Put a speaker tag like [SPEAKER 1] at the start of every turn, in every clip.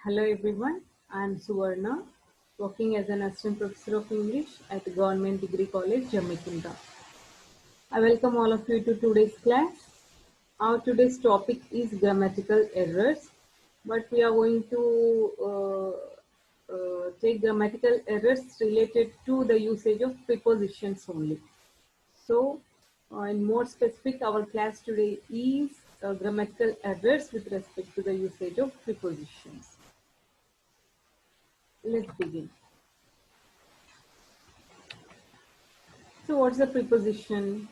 [SPEAKER 1] Hello everyone, I am Suvarna, working as an assistant professor of English at Government Degree College, Jamaica. I welcome all of you to today's class. Our today's topic is grammatical errors, but we are going to take grammatical errors related to the usage of prepositions only. So, in more specific, our class today is grammatical errors with respect to the usage of prepositions. Let's begin. So what's a preposition?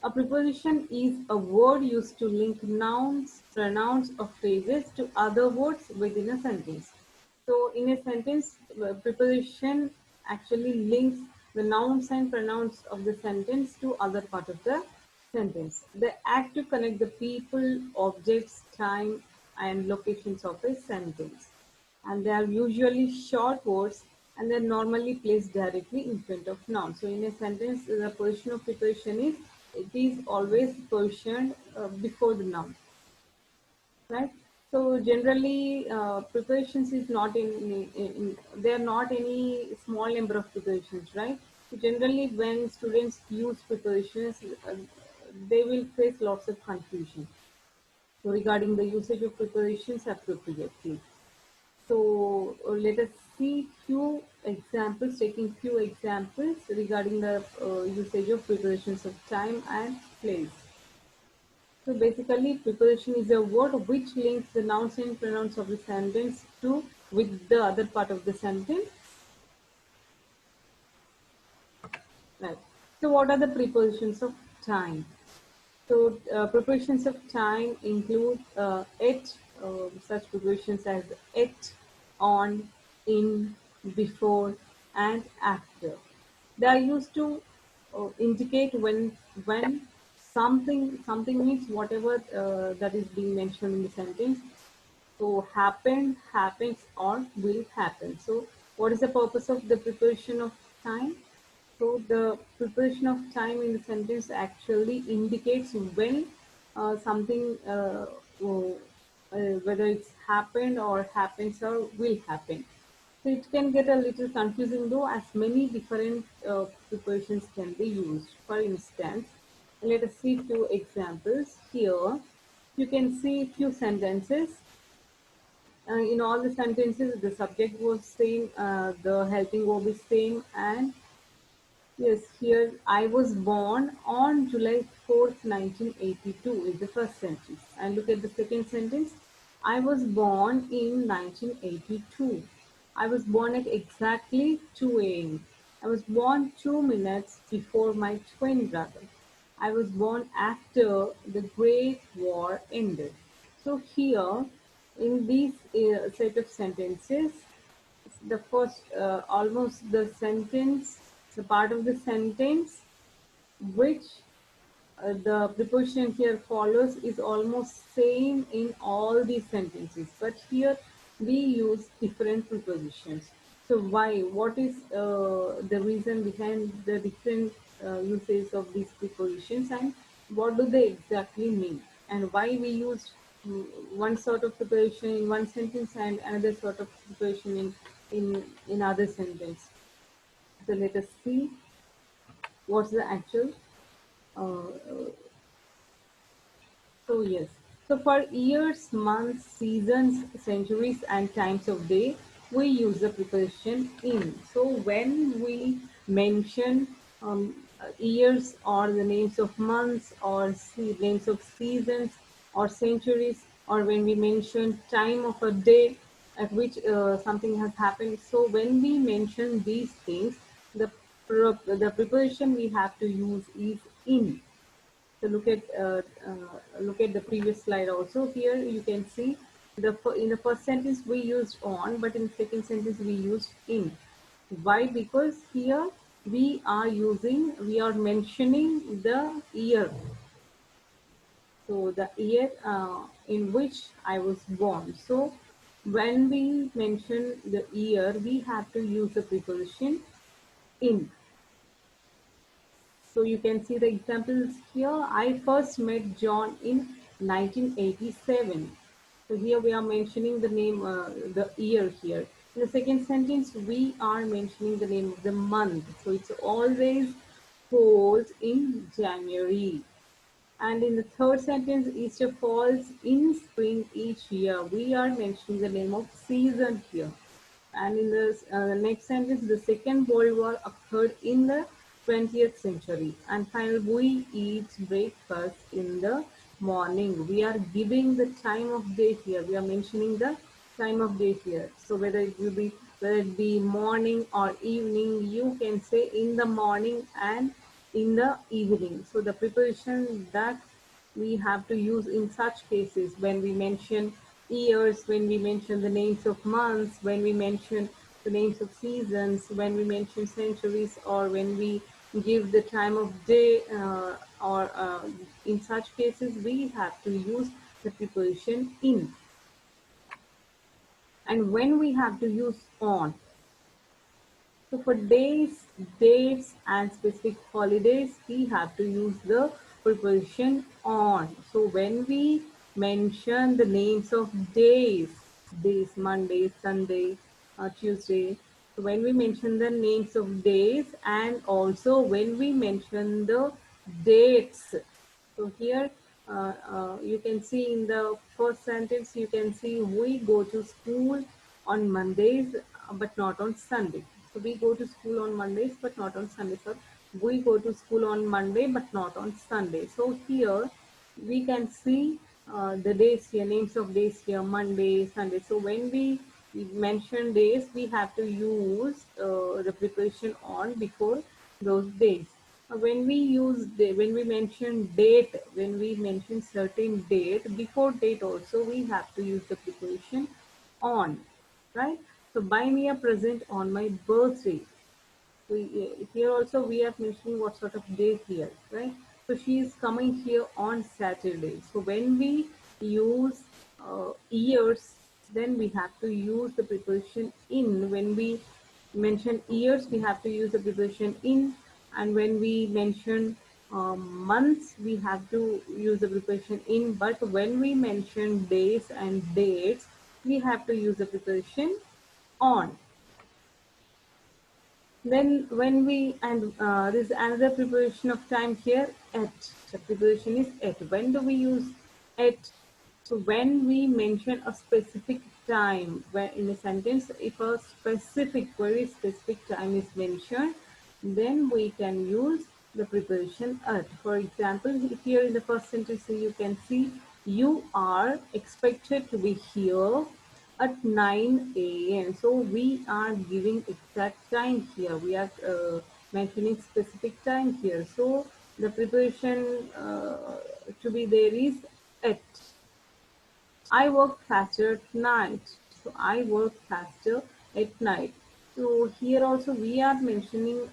[SPEAKER 1] A preposition is a word used to link nouns, pronouns or phrases to other words within a sentence. So in a sentence, preposition actually links the nouns and pronouns of the sentence to other part of the sentence. They act to connect the people, objects, time and locations of a sentence. And they are usually short words and they're normally placed directly in front of noun. So in a sentence, the position of preposition is, it is always positioned before the noun, right? So generally, prepositions is not there are not any small number of prepositions, right? So generally, when students use prepositions, they will face lots of confusion. So regarding the usage of prepositions appropriately. So let us see few examples, taking few examples regarding the usage of prepositions of time and place. So basically, preposition is a word which links the nouns and pronouns of the sentence to with the other part of the sentence. Right. So what are the prepositions of time? So prepositions of time include it, such prepositions as it, on, in, before, and after. They are used to indicate when something means whatever that is being mentioned in the sentence. So happened, happens, or will happen. So what is the purpose of the preposition of time? So the preposition of time in the sentence actually indicates when something, whether it's happened or happens or will happen. So it can get a little confusing though, as many different prepositions can be used. For instance, let us see few examples here. You can see few sentences. In all the sentences, the subject was same, the helping verb is same, and yes, here I was born on July 4th, 1982 is the first sentence. And look at the second sentence. I was born in 1982. I was born at exactly 2 a.m. I was born 2 minutes before my twin brother. I was born after the Great War ended. So here, in these set of sentences, the first almost the part of the sentence which the preposition here follows is almost same in all these sentences, but here we use different prepositions. So why? What is the reason behind the different uses of these prepositions, and what do they exactly mean, and why we use one sort of preposition in one sentence and another sort of preposition in other sentence? So let us see what's the actual uh, so yes, so for years, months, seasons, centuries, and times of day, we use the preposition in. So when we mention years or the names of months or names of seasons or centuries, or when we mention time of a day at which something has happened. So when we mention these things, the preposition we have to use is in. So look at the previous slide also. Here you can see in the first sentence we used on, but in the second sentence we used in. Why? Because here we are mentioning the year. So the year in which I was born. So when we mention the year, we have to use the preposition in. So you can see the examples here. I first met John in 1987. So here we are mentioning the name, the year here. In the second sentence, we are mentioning the name of the month. So it's always falls in January. And in the third sentence, Easter falls in spring each year. We are mentioning the name of season here. And in the next sentence, the second World War occurred in the 20th century. And finally, we eat breakfast in the morning. We are giving the time of day here. We are mentioning the time of day here. So whether it be morning or evening, you can say in the morning and in the evening. So the preposition that we have to use in such cases when we mention years, when we mention the names of months, when we mention the names of seasons, when we mention centuries, or when we give the time of day, or in such cases we have to use the preposition in. And when we have to use on. So for days, dates, and specific holidays, we have to use the preposition on. So when we mention the names of days, Monday, Sunday, Tuesday. So when we mention the names of days, and also when we mention the dates. So here you can see in the first sentence, you can see we go to school on Mondays, but not on Sunday. So we go to school on Mondays, but not on Sunday. So we go to school on Monday, but not on Sunday. So here we can see the days here, names of days here, Monday, Sunday. So when we mention days, we have to use the preposition on before those days. When we when we mention date, when we mention certain date, before date also we have to use the preposition on, right? So buy me a present on my birthday. Here also we are mentioning what sort of day here, right? So she is coming here on Saturday. So when we use years, then we have to use the preposition in. When we mention years, we have to use the preposition in. And when we mention months, we have to use the preposition in. But when we mention days and dates, we have to use the preposition on. Then when we, and there's another preposition of time here, at. The preposition is at. When do we use at? So when we mention a specific time, where in a sentence, if a specific, very specific time is mentioned, then we can use the preposition at. For example, here in the first sentence, you can see you are expected to be here at 9 a.m. So we are giving exact time here. We are mentioning specific time here. So the preposition to be there is at. I work faster at night. So I work faster at night. So here also we are mentioning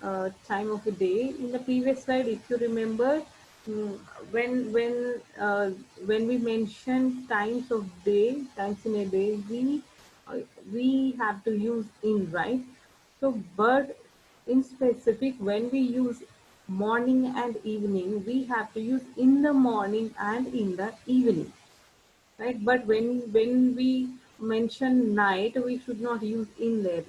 [SPEAKER 1] time of the day. In the previous slide, if you remember, mm, when we mention times of day, times in a day, we have to use in, right? So but in specific, when we use morning and evening, we have to use in the morning and in the evening, right? But when we mention night, we should not use in there.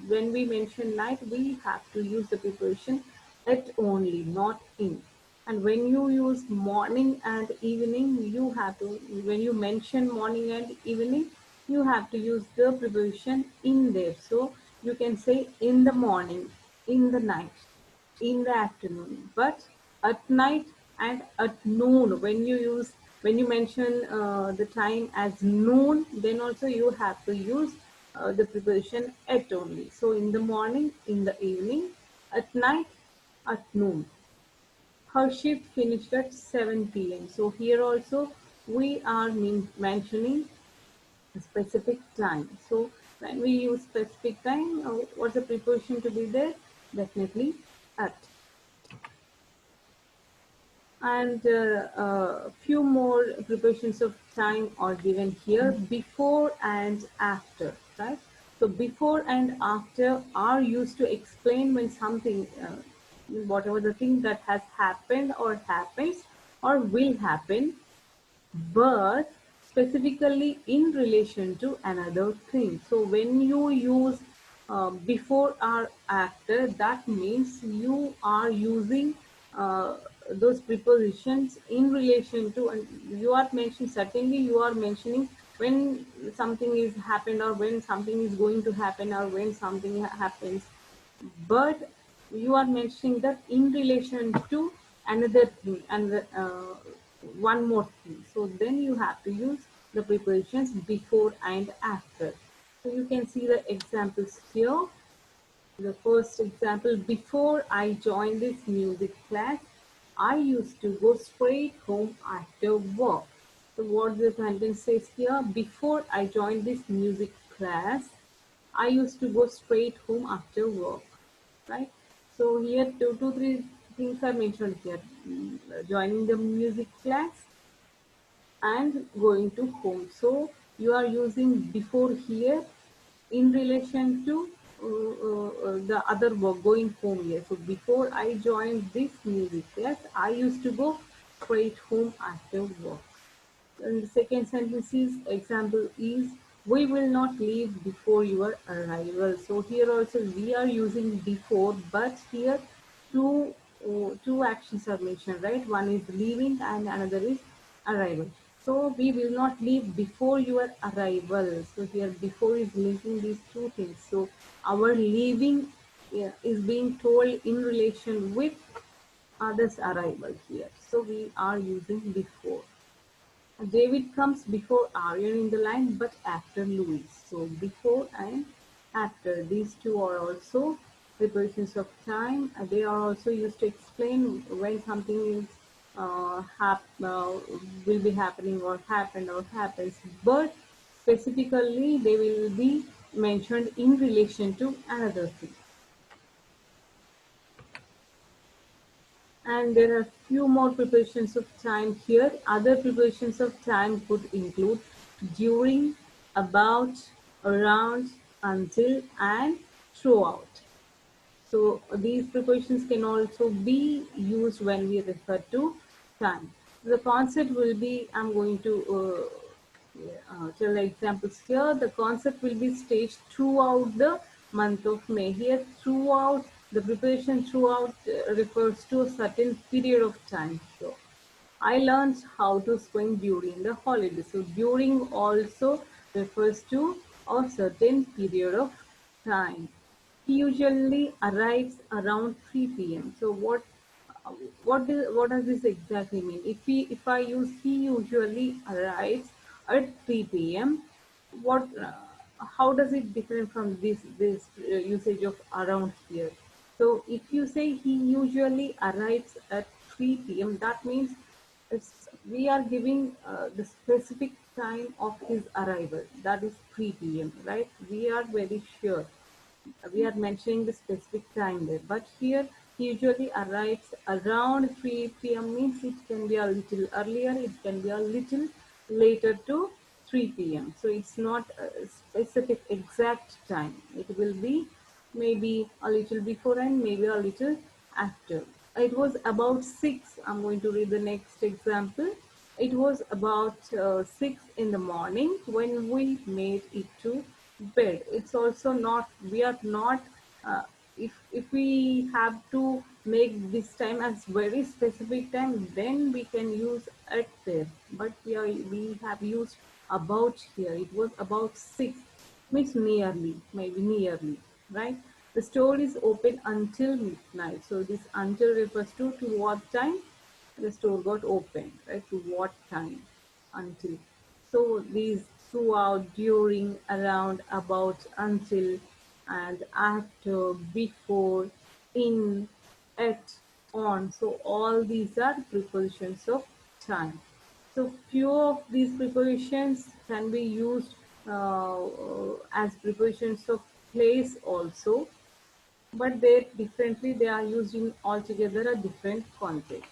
[SPEAKER 1] When we mention night, we have to use the preposition at only, not in. And when you use morning and evening, you have to, when you mention morning and evening, you have to use the preposition in there. So you can say in the morning, in the night, in the afternoon, but at night and at noon, when you mention the time as noon, then also you have to use the preposition at only. So in the morning, in the evening, at night, at noon. Her shift finished at 7 p.m. So here also we are mentioning a specific time. So when we use specific time, what's the preposition to be there? Definitely at. And a few more prepositions of time are given here, before and after, right? So before and after are used to explain when something, whatever the thing that has happened or happens or will happen, but specifically in relation to another thing. So when you use before or after, that means you are using uh, those prepositions in relation to, and you are mentioning, certainly you are mentioning when something is happened, or when something is going to happen, or when something happens, but you are mentioning that in relation to another thing, and one more thing. So then you have to use the prepositions before and after. So you can see the examples here. The first example: before I joined this music class, I used to go straight home after work. So what the sentence says here: before I joined this music class, I used to go straight home after work, right? So here three things are mentioned here: joining the music class and going to home. So you are using before here in relation to the other work, going home here. So before I joined this music class, I used to go straight home after work. And the second sentence is, example is, we will not leave before your arrival. So here also we are using before, but here two two actions are mentioned, right? One is leaving and another is arrival. So we will not leave before your arrival. So here before is linking these two things. So our leaving, yeah, is being told in relation with others' arrival here. So we are using before. David comes before Aryan in the line, but after Louis. So before and after, these two are also prepositions of time. They are also used to explain when something is will be happening, or happened, or happens. But specifically, they will be mentioned in relation to another thing. And there are few more prepositions of time here. Other prepositions of time could include during, about, around, until, and throughout. So these prepositions can also be used when we refer to time. The concept will be, I'm going to tell examples here. The concept will be staged throughout the month of May. Here, throughout, the preparation throughout refers to a certain period of time. So I learned how to swim during the holidays. So during also refers to a certain period of time. He usually arrives around 3 p.m. So what does this exactly mean? If I use he usually arrives at 3 p.m., what how does it differ from this usage of around here? So if you say he usually arrives at 3 p.m., that means we are giving the specific time of his arrival. That is 3 p.m., right? We are very sure we are mentioning the specific time there. But here, he usually arrives around 3 p.m. means it can be a little earlier, it can be a little later to 3 p.m. So it's not a specific exact time. It will be maybe a little before and maybe a little after. It was about 6. I'm going to read the next example. It was about 6 in the morning when we made it to bed. It's also not, we are not, uh, if we have to make this time as very specific time, then we can use at there. But we have used about here. It was about 6, means nearly, maybe nearly, right? The store is open until midnight. So this until refers to what time the store got opened, right? To what time? Until. So these throughout, during, around, about, until, and after, before, in, at, on. So all these are prepositions of time. So few of these prepositions can be used as prepositions of place also, but they differently, they are used in altogether a different context.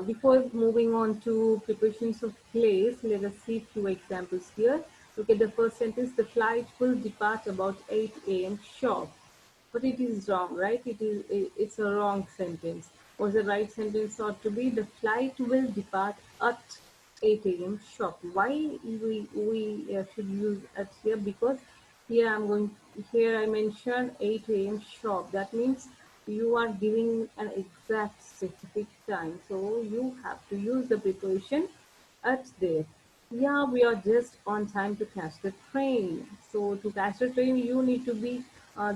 [SPEAKER 1] Before moving on to prepositions of place, let us see few examples here. Look at the first sentence: the flight will depart about 8 a.m. sharp. But it is wrong, right? It's a wrong sentence. Or the right sentence ought to be: the flight will depart at 8 a.m. shop. Why we should use at here? Because here I'm going here I mentioned 8 a.m. shop. That means you are giving an exact specific time. So you have to use the preposition at there. Yeah, we are just on time to catch the train. So to catch the train, you need to be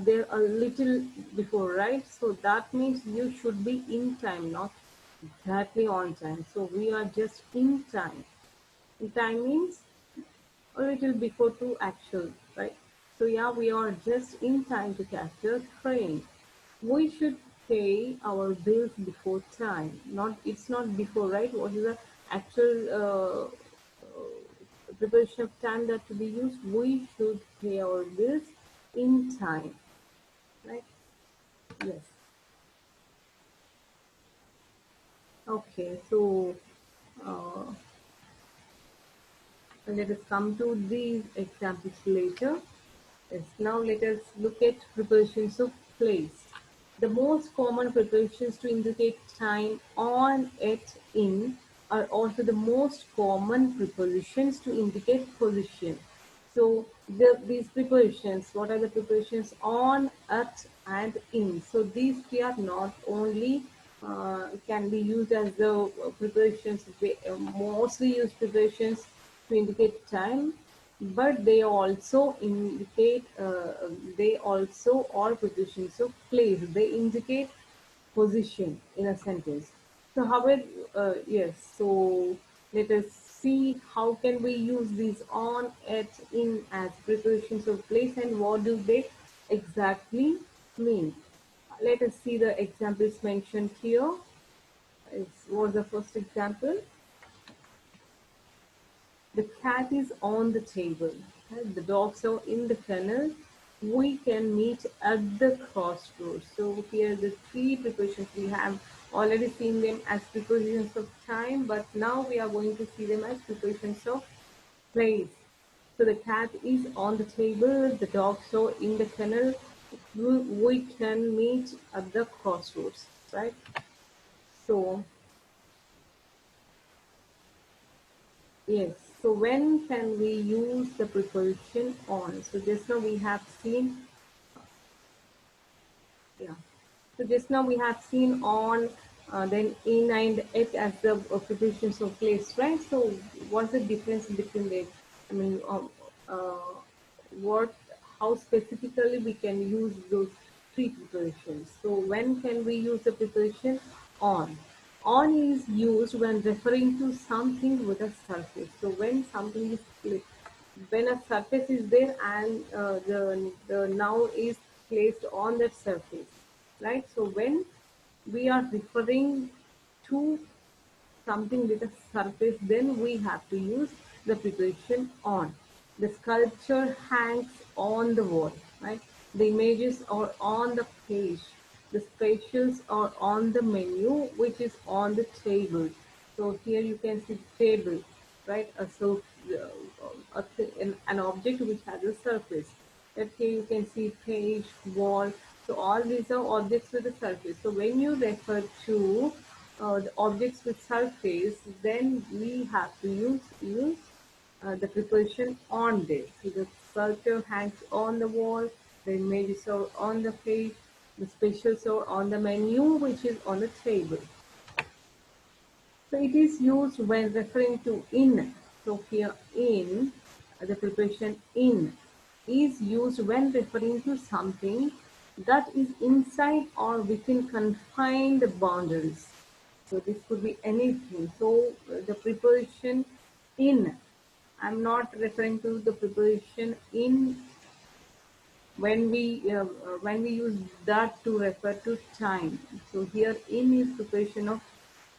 [SPEAKER 1] there a little before, right? So that means you should be in time, not exactly on time. So we are just in time. In time means a little before to actual, right? So yeah, we are just in time to catch the train. We should pay our bills before time. Not it's not before, right? What is the actual preparation of time that to be used? We should pay our bills in time, right? Yes. Okay. So uh, let us come to these examples later. Yes, now let us look at prepositions of place. The most common prepositions to indicate time on, at, in are also the most common prepositions to indicate position. So these prepositions, what are the prepositions on, at, and in? So these three are not only can be used as the prepositions, mostly used prepositions to indicate time, but they also indicate they also are prepositions of place. They indicate position in a sentence. So however, yes, so let us see how can we use these on, at, in as prepositions of place and what do they exactly mean. Let us see the examples mentioned here. What's the first example? The cat is on the table. Right? The dogs are in the kennel. We can meet at the crossroads. So here the three prepositions we have already seen them as prepositions of time, but now we are going to see them as prepositions of place. So the cat is on the table. The dogs are in the kennel. We can meet at the crossroads, right? So yes. So when can we use the preposition on? So just now we have seen, yeah. So just now we have seen on, then in and it as the prepositions of place, right? So what's the difference between them? I mean, what, how specifically we can use those three prepositions. So when can we use the preposition on? On is used when referring to something with a surface. So when something is when a surface is there and the noun is placed on that surface, right? So when we are referring to something with a surface, then we have to use the preposition on. The sculpture hangs on the wall, right? The images are on the page. The specials are on the menu, which is on the table. So here you can see table, right? An object which has a surface. That here you can see page, wall. So all these are objects with a surface. So when you refer to the objects with surface, then we have to use the preposition on there. So the sculpture hangs on the wall, the images are on the page, the specials are on the menu, which is on the table. So it is used when referring to in. So here in, the preposition in is used when referring to something that is inside or within confined boundaries. So this could be anything. So the preposition in, I'm not referring to the preposition in when we use that to refer to time. So here in is preparation of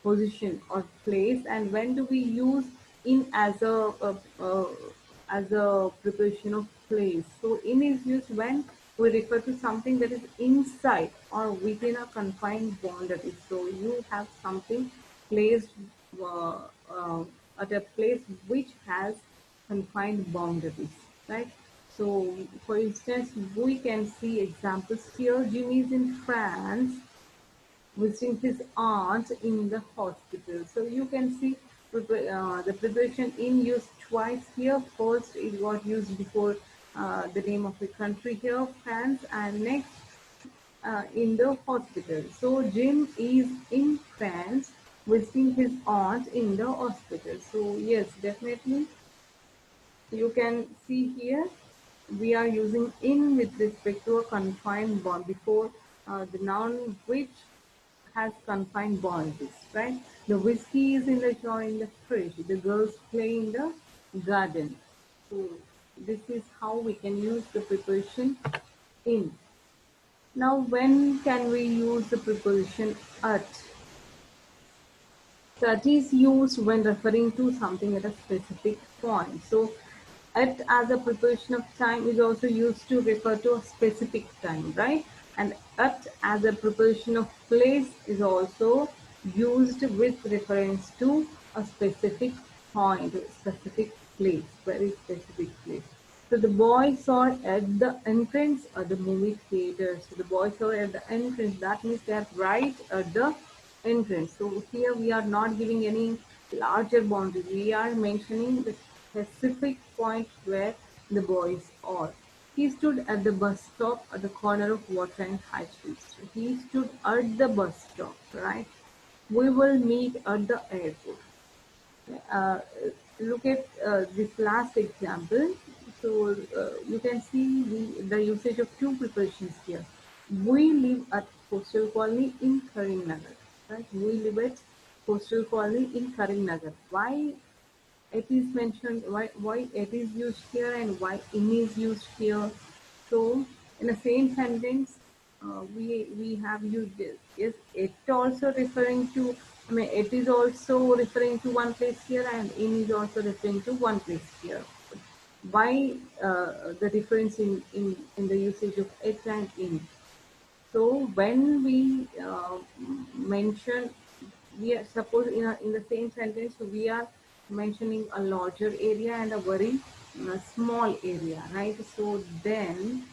[SPEAKER 1] position or place, and when do we use in as a preparation of place? So in is used when we refer to something that is inside or within a confined boundary. So you have something placed uh, uh, at a place which has confined boundaries, right? So, for instance, we can see examples here. Jimmy is in France visiting his aunt in the hospital. So you can see the preposition in used twice here. First, it got used before the name of the country here, France, and next in the hospital. So Jim is in France visiting his aunt in the hospital. So yes, definitely you can see here we are using in with respect to a confined bond before the noun which has confined boundaries, right? The whiskey is in the jar in the fridge. The girls play in the garden. So this is how we can use the preposition in. Now, when can we use the preposition at? That is used when referring to something at a specific point. So, at as a preposition of time is also used to refer to a specific time, right? And at as a preposition of place is also used with reference to a specific point, specific place, very specific place. So the boy saw at the entrance of the movie theater. So the boy saw at the entrance. That means they are right at the entrance. So here we are not giving any larger boundary. We are mentioning the specific point where the boys are. He stood at the bus stop at the corner of Water and High Street. So he stood at the bus stop, right? We will meet at the airport. uh, Look at this last example. So you can see the usage of two prepositions here. We live at Coastal Colony in Karimnagar. Right? We live at Coastal Colony in Karimnagar. Why it is mentioned, why it is used here and why in is used here? So in the same sentence, we have used this. Yes, it also referring to. I mean, it is also referring to one place here, and in is also referring to one place here. Why the difference in the usage of it and in? So when we mention, we are suppose in the same sentence we are mentioning a larger area and a very small area, right? So then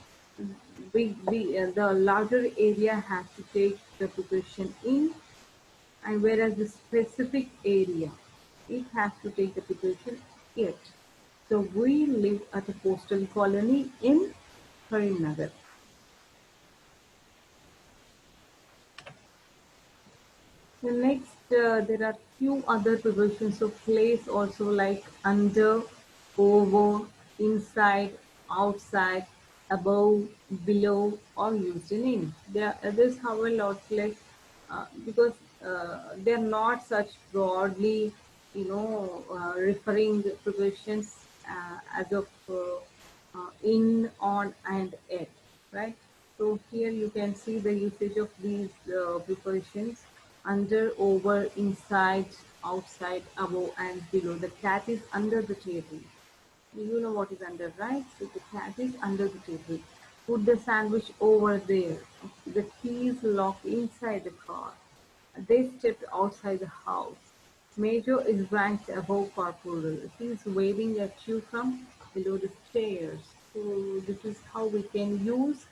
[SPEAKER 1] the larger area has to take the preposition in, and whereas the specific area it has to take the preposition it. So we live at a coastal colony in Karimnagar. The next, there are few other prepositions of place also, like under, over, inside, outside, above, below, or used in. There are others, however, lot like because they're not such broadly, referring prepositions as of in, on, and at, right? So here you can see the usage of these prepositions under, over, inside, outside, above, and below. The cat is under the table. You know what is under, right? So the cat is under the table. Put the sandwich over there. The key is locked inside the car. They stepped outside the house. Major is ranked above corporal. He is waving at you from below the stairs. So this is how we can use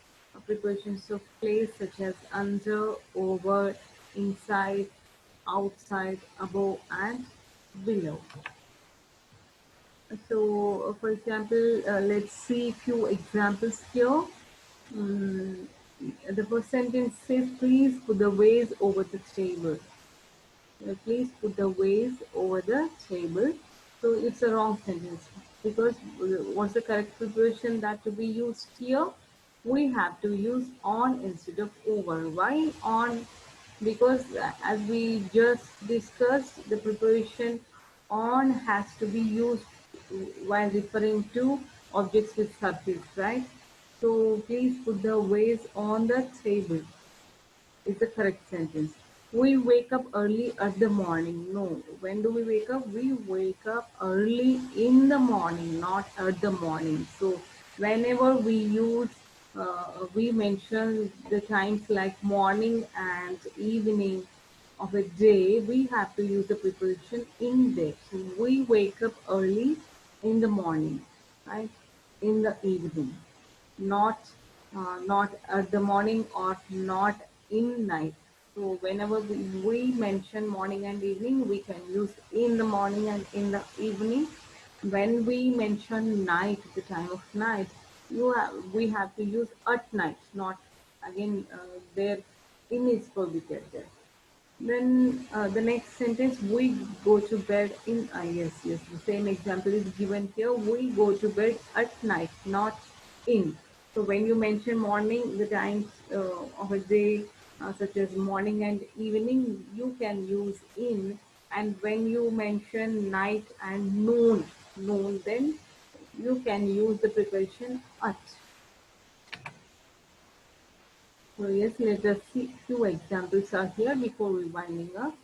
[SPEAKER 1] prepositions of place such as under, over, inside, outside, above, and below. So, for example, let's see a few examples here. Mm, the first sentence says, please put the vase over the table. Please put the vase over the table. So it's a wrong sentence because what's the correct preposition that to be used here? We have to use on instead of over. Why on? Because as we just discussed, the preposition on has to be used while referring to objects with surface, right? So please put the vase on the table is the correct sentence. We wake up early at the morning. No. When do we wake up? We wake up early in the morning, not at the morning. So whenever we mention the times like morning and evening of a day, we have to use the preposition in there. So we wake up early in the morning, right? In the evening, not not at the morning or not in night. So whenever we mention morning and evening, we can use in the morning and in the evening. When we mention night, the time of night, we have to use at night, not again there in is prohibited there. Then the next sentence, we go to bed in, yes, yes, the same example is given here. We go to bed at night, not in. So when you mention morning, the times of a day, such as morning and evening, you can use in. And when you mention night and noon, then you can use the preposition at. So yes, let us see few examples are here before we winding up.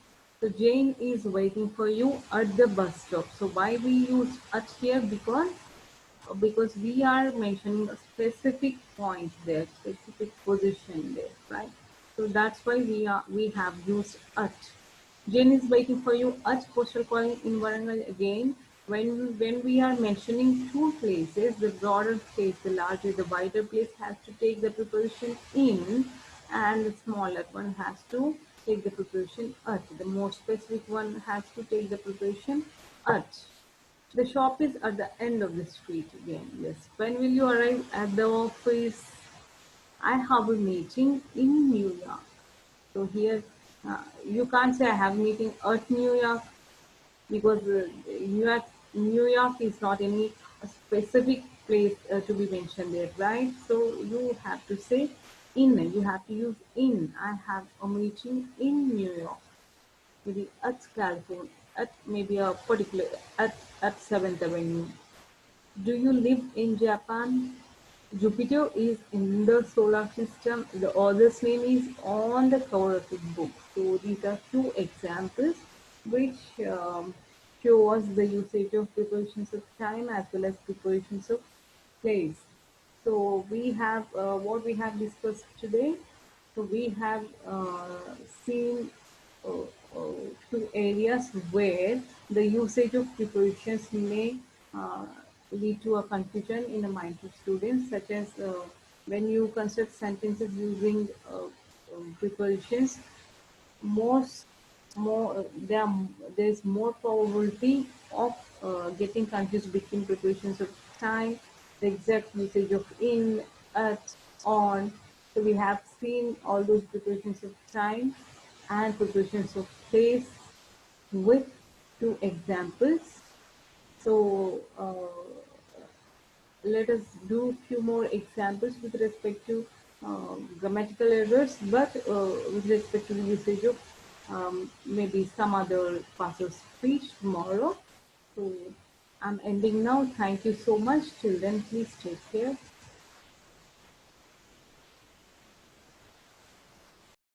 [SPEAKER 1] So Jane is waiting for you at the bus stop. So why we use at here? Because we are mentioning a specific point there, specific position there, right? So that's why we have used at. Jane is waiting for you at postal calling in Warangal again. When we are mentioning two places, the broader place, the larger, the wider place has to take the preposition in, and the smaller one has to take the preposition at. The more specific one has to take the preposition at. The shop is at the end of the street again. Yes. When will you arrive at the office? I have a meeting in New York. So here, you can't say I have a meeting at New York, because New York is not any specific place to be mentioned there, right? So you have to say in. You have to use in. I have a meeting in New York. Maybe at California, at maybe a particular at Seventh Avenue. Do you live in Japan? Jupiter is in the solar system. The author's name is on the cover of the book. So these are two examples which show us the usage of prepositions of time as well as prepositions of place. So we have what we have discussed today. So we have seen uh, uh, two areas where the usage of prepositions may uh, lead to a confusion in the mind of students, such as when you construct sentences using prepositions, most more there's more probability of getting confused between prepositions of time, the exact usage of in, at, on. So we have seen all those prepositions of time and prepositions of place with two examples. So let us do few more examples with respect to grammatical errors, but with respect to the usage of maybe some other parts of speech tomorrow. So I'm ending now. Thank you so much. Till then, please take care.